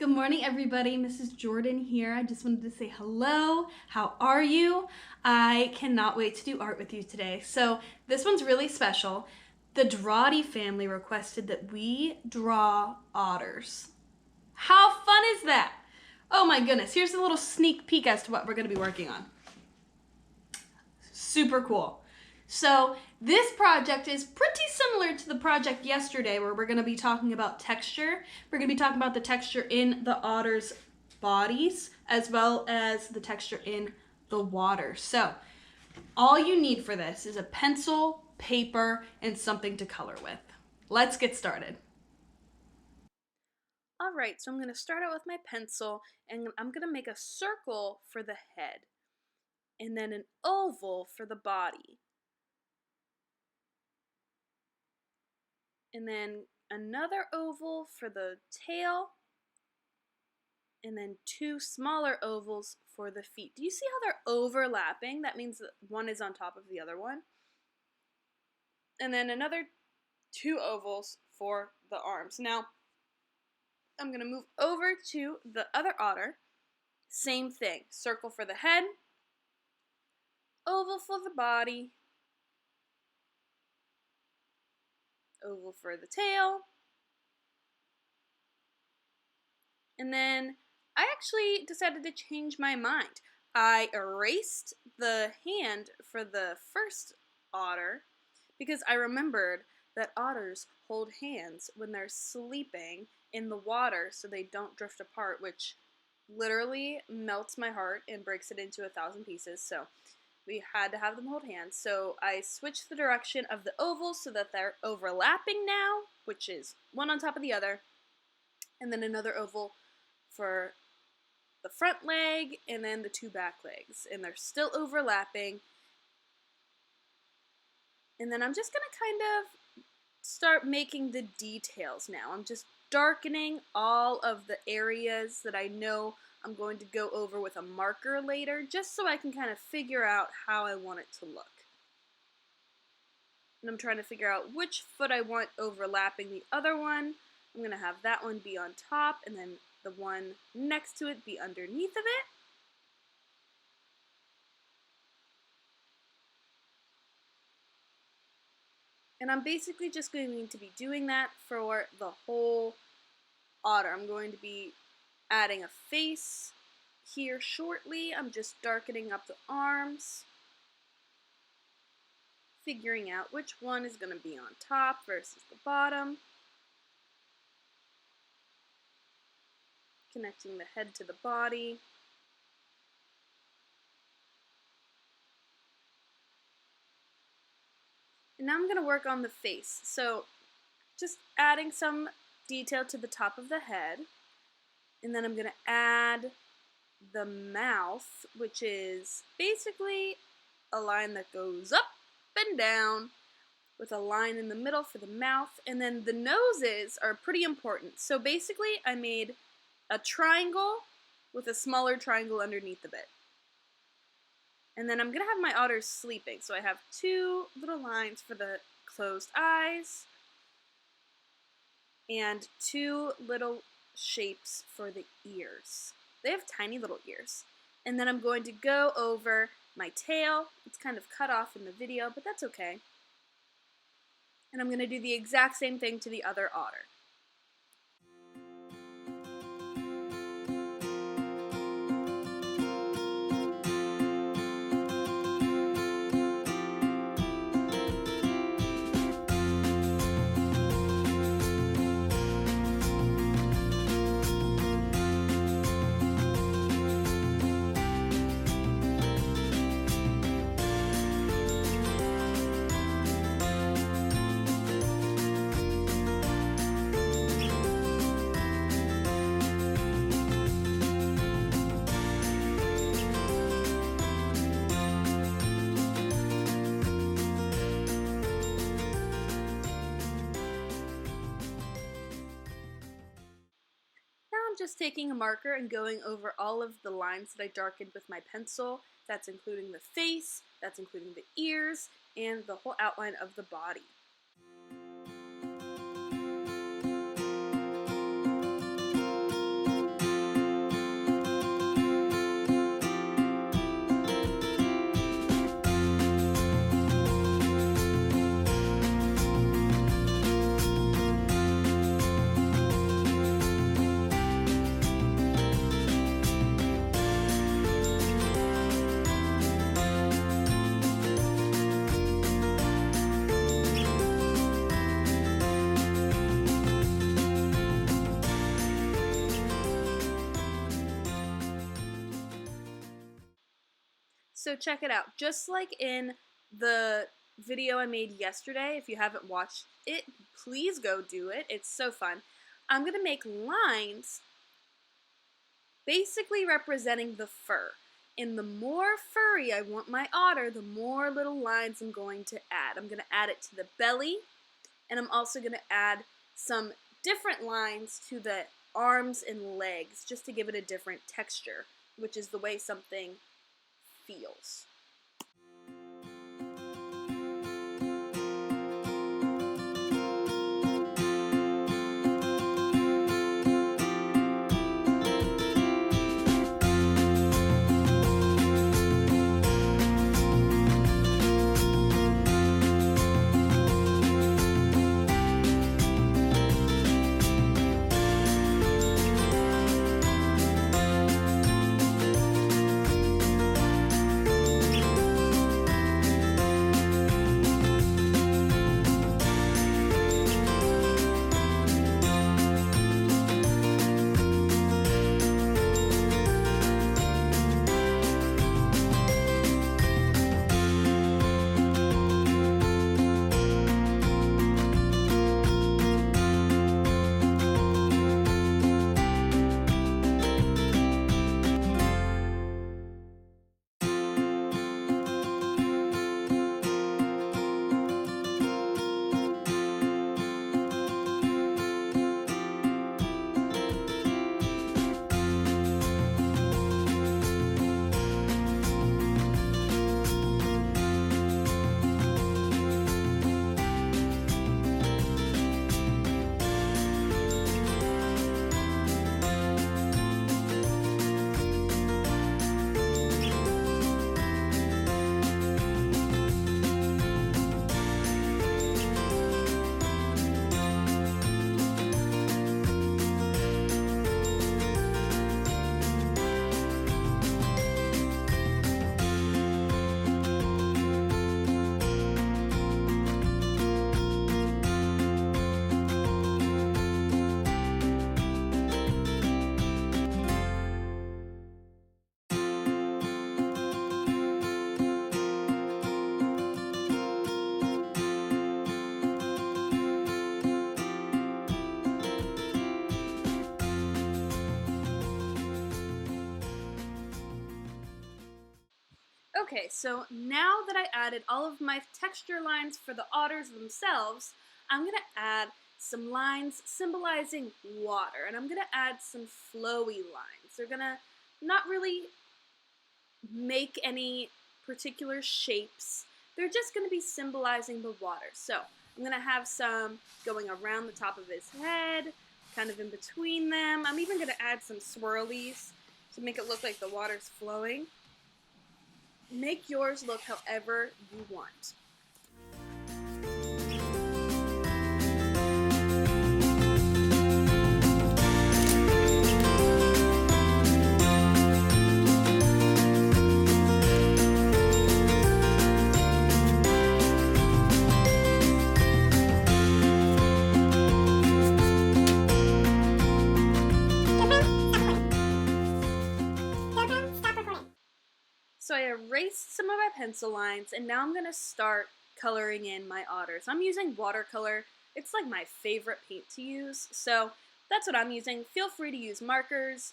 Good morning, everybody. Mrs. Jordan here. I just wanted to say hello. How are you? I cannot wait to do art with you today. So this one's really special. The Drawdy family requested that we draw otters. How fun is that? Oh my goodness. Here's a little sneak peek as to what we're going to be working on. Super cool. So this project is pretty similar to the project yesterday where we're going to be talking about texture. We're going to be talking about the texture in the otters' bodies as well as the texture in the water. So all you need for this is a pencil, paper, and something to color with. Let's get started. All right, so I'm going to start out with my pencil and I'm going to make a circle for the head and then an oval for the body. And then another oval for the tail, and then two smaller ovals for the feet. Do you see how they're overlapping? That means that one is on top of the other one. And then another two ovals for the arms. Now, I'm going to move over to the other otter. Same thing. Circle for the head, oval for the body, oval for the tail, and then I actually decided to change my mind. I erased the hand for the first otter because I remembered that otters hold hands when they're sleeping in the water so they don't drift apart, which literally melts my heart and breaks it into 1,000 pieces. So we had to have them hold hands. So I switched the direction of the ovals so that they're overlapping now, which is one on top of the other, and then another oval for the front leg and then the two back legs, and they're still overlapping. And then I'm just going to kind of start making the details now. I'm just darkening all of the areas that I know I'm going to go over with a marker later, just so I can kind of figure out how I want it to look. And I'm trying to figure out which foot I want overlapping the other one. I'm going to have that one be on top, and then the one next to it be underneath of it. And I'm basically just going to be doing that for the whole otter. I'm going to be adding a face here shortly. I'm just darkening up the arms, figuring out which one is going to be on top versus the bottom, connecting the head to the body. And now I'm going to work on the face. So just adding some detail to the top of the head. And then I'm going to add the mouth, which is basically a line that goes up and down with a line in the middle for the mouth. And then the noses are pretty important. So basically I made a triangle with a smaller triangle underneath of it. And then I'm going to have my otters sleeping. So I have two little lines for the closed eyes and two little shapes for the ears. They have tiny little ears. And then I'm going to go over my tail. It's kind of cut off in the video, but that's okay. And I'm going to do the exact same thing to the other otter. I'm just taking a marker and going over all of the lines that I darkened with my pencil. That's including the face, that's including the ears, and the whole outline of the body. So check it out. Just like in the video I made yesterday, if you haven't watched it, please go do it. It's so fun. I'm going to make lines basically representing the fur. And the more furry I want my otter, the more little lines I'm going to add. I'm going to add it to the belly, and I'm also going to add some different lines to the arms and legs just to give it a different texture, which is the way something feels. Okay, so now that I added all of my texture lines for the otters themselves, I'm going to add some lines symbolizing water, and I'm going to add some flowy lines. They're going to not really make any particular shapes. They're just going to be symbolizing the water. So I'm going to have some going around the top of his head, kind of in between them. I'm even going to add some swirlies to make it look like the water's flowing. Make yours look however you want. So I erased some of my pencil lines, and now I'm going to start coloring in my otters. I'm using watercolor. It's like my favorite paint to use, so that's what I'm using. Feel free to use markers,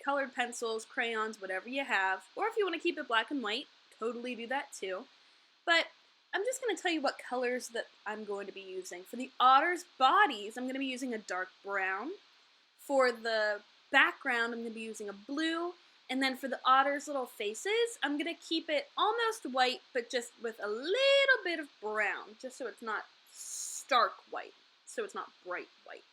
colored pencils, crayons, whatever you have. Or if you want to keep it black and white, totally do that too. But I'm just going to tell you what colors that I'm going to be using. For the otters' bodies, I'm going to be using a dark brown. For the background, I'm going to be using a blue. And then for the otters' little faces, I'm going to keep it almost white, but just with a little bit of brown, just so it's not stark white, so it's not bright white.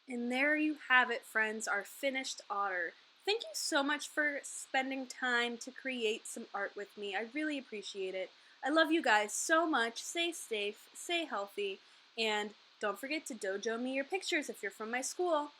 And there you have it, friends, our finished otter. Thank you so much for spending time to create some art with me. I really appreciate it. I love you guys so much. Stay safe, stay healthy, and don't forget to dojo me your pictures if you're from my school.